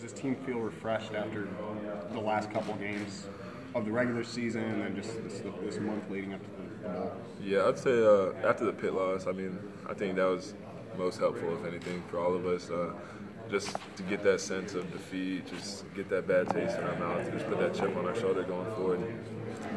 Does this team feel refreshed after the last couple of games of the regular season and then just this month leading up to the bowl? Yeah, I'd say after the pit loss, I mean, I think that was most helpful, if anything, for all of us. Just to get that sense of defeat, just get that bad taste in our mouth, just put that chip on our shoulder going forward.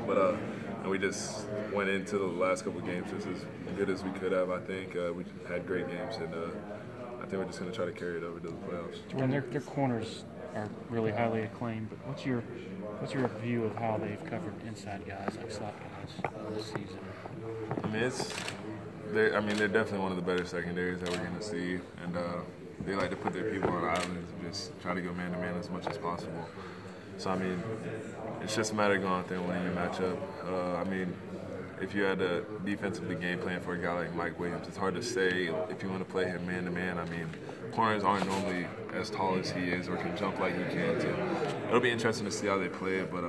But and we just went into the last couple of games just as good as we could have. I think we had great games, and I think we're just going to try to carry it over to the playoffs. Jordan, their corners are really highly acclaimed, but what's your view of how they've covered inside guys like slot guys this season? I mean, they're definitely one of the better secondaries that we're going to see, and they like to put their people on islands and just try to go man-to-man as much as possible. So, I mean, it's just a matter of going out there and winning your matchup. I mean, if you had a defensively game plan for a guy like Mike Williams, it's hard to say if you want to play him man-to-man. I mean, corners aren't normally as tall as he is or can jump like he can. So it'll be interesting to see how they play it, but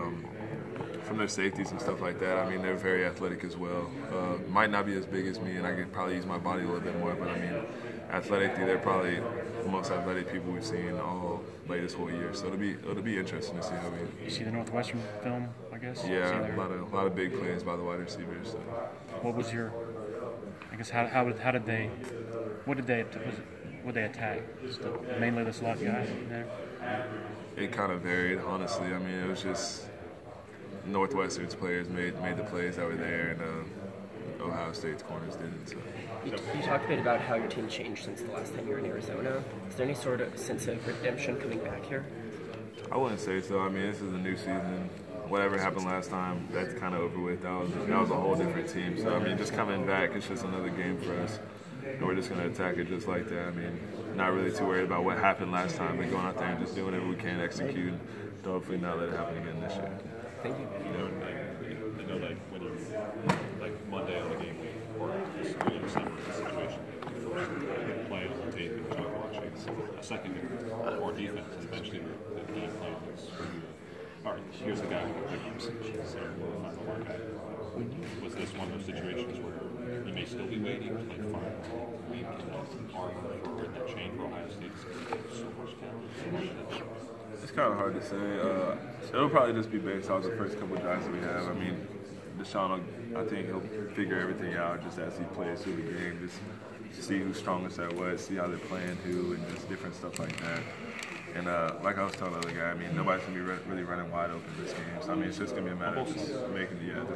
from their safeties and stuff like that, I mean, they're very athletic as well. Might not be as big as me, and I could probably use my body a little bit more, but I mean, athletically, they're probably the most athletic people we've seen all this whole year. So it'll be interesting to see how we. You see the Northwestern film, I guess. Yeah, a lot of big plays by the wide receivers. So. What was your? I guess how did they? What did they attack? Just mainly the slot guy there. It kind of varied, honestly. I mean, it was just Northwestern's players made the plays that were there, and Ohio State's corners didn't. So. You talked a bit about how your team changed since the last time you were in Arizona. Is there any sort of sense of redemption coming back here? I wouldn't say so. I mean, this is a new season. Whatever happened last time, that's kind of over with. That was a whole different team. So, I mean, just coming back, it's just another game for us. And we're just going to attack it just like that. I mean, not really too worried about what happened last time, but going out there and just doing whatever we can, execute, to hopefully not let it happen again this year. Thank you. I know, like, when you, like, Monday on the game week, or just summer situation, first play on the tape and talk watching, a second or defense, and eventually the game plan was, all right, here's the guy who Williams, so we'll find the line back. Was this one of those situations where you may still be waiting to like find a week in that armor or in that chain for Ohio State to so much talent, so much It's kind of hard to say. It'll probably just be based off the first couple drives that we have. I mean, Deshaun, I think he'll figure everything out just as he plays through the game, just see who's strongest at what, see how they're playing who, and just different stuff like that. And like I was telling the other guy, I mean, nobody's going to be really running wide open this game. So, I mean, it's just going to be a matter of just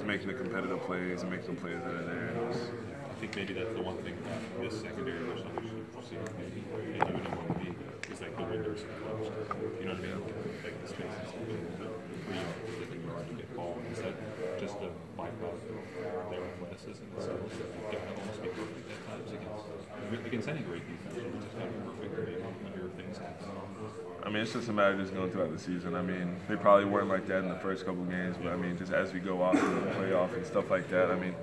making the competitive plays and making the plays that are there. I think maybe that's the one thing about this secondary versus others you've seen maybe, and you know what would be, is like the windows are closed. You know what I mean? Like the spaces between the 3 yard, 50 yard to get ball. Is that just a byproduct of their athleticism? So you've got to almost be perfect at times against any great defense. You just got to be perfect and maybe your things happen. I mean, it's just a matter of just going throughout the season. I mean, they probably weren't like that in the first couple of games, but I mean, just as we go off to the playoff and stuff like that, I mean,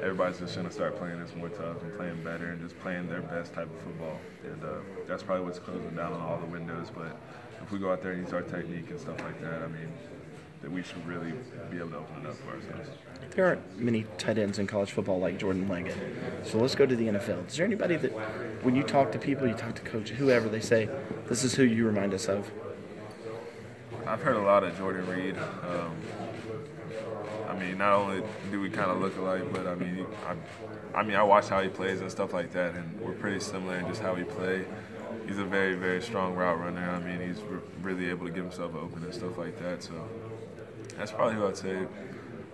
everybody's just going to start playing this more tough and playing better and just playing their best type of football. And that's probably what's closing down on all the windows. But if we go out there and use our technique and stuff like that, I mean, that we should really be able to open it up for ourselves. There aren't many tight ends in college football like Jordan Leggett. So let's go to the NFL. Is there anybody that, when you talk to people, you talk to coaches, whoever, they say, this is who you remind us of? I've heard a lot of Jordan Reed. I mean, not only do we kind of look alike, but I mean, I watch how he plays and stuff like that, and we're pretty similar in just how we play. He's a very, very strong route runner. I mean, he's really able to get himself open and stuff like that. So that's probably who I'd say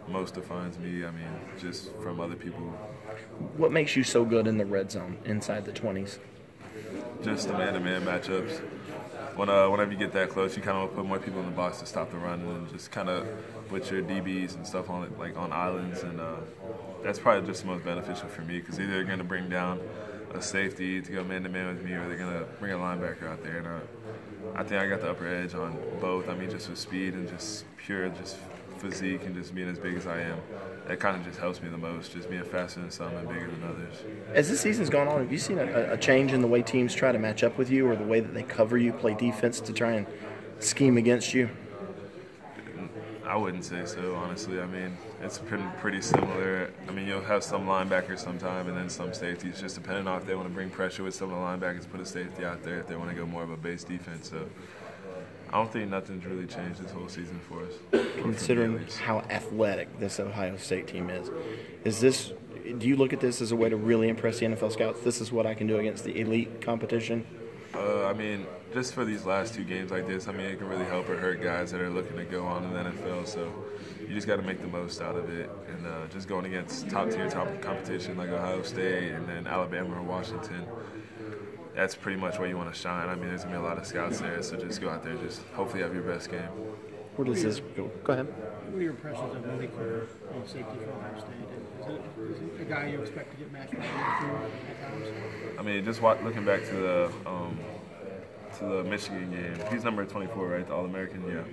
most defines me. I mean, just from other people. What makes you so good in the red zone inside the 20s? Just the man-to-man matchups. Whenever you get that close, you kind of put more people in the box to stop the run, and just kind of put your DBs and stuff on like on islands, and that's probably just the most beneficial for me because either they're going to bring down a safety to go man-to-man with me, or they're going to bring a linebacker out there. And I think I got the upper edge on both. I mean, just with speed and just pure physique and just being as big as I am. That kind of just helps me the most, just being faster than some and bigger than others. As this season's gone on, have you seen a change in the way teams try to match up with you or the way that they cover you, play defense to try and scheme against you? I wouldn't say so, honestly. I mean, it's been pretty similar. I mean, you'll have some linebackers sometime and then some safeties, just depending on if they want to bring pressure with some of the linebackers, put a safety out there if they want to go more of a base defense. So I don't think nothing's really changed this whole season for us. Considering how athletic this Ohio State team is this? Do you look at this as a way to really impress the NFL scouts? This is what I can do against the elite competition. I mean, just for these last 2 games like this, I mean, it can really help or hurt guys that are looking to go on in the NFL. So you just got to make the most out of it. And just going against top-tier competition like Ohio State and then Alabama or Washington, that's pretty much where you want to shine. I mean, there's going to be a lot of scouts there, so just go out there and just hopefully have your best game. Where does this go? Go ahead. What are your impressions of Malik Hooker, safety for Ohio State? Is it a guy you expect to get matched up at times? I mean, just looking back to the Michigan game, he's number 24, right? The All-American, yeah.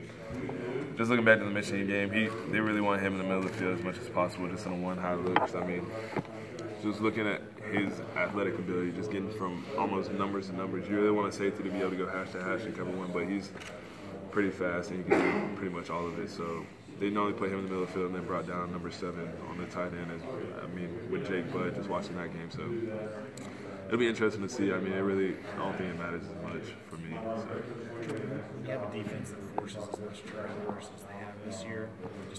Just looking back to the Michigan game, they really want him in the middle of the field as much as possible, just in a one-high look. I mean, just looking at his athletic ability, just getting from almost numbers to numbers. You really want a safety to be able to go hash to hash and cover one, but he's pretty fast and he can do pretty much all of it. So they not only play him in the middle of the field and then brought down number 7 on the tight end. With Jake Budd, just watching that game. So it'll be interesting to see. I mean, I don't think it matters as much for me. So. You have a defense that forces as much turnovers as they have this year. Just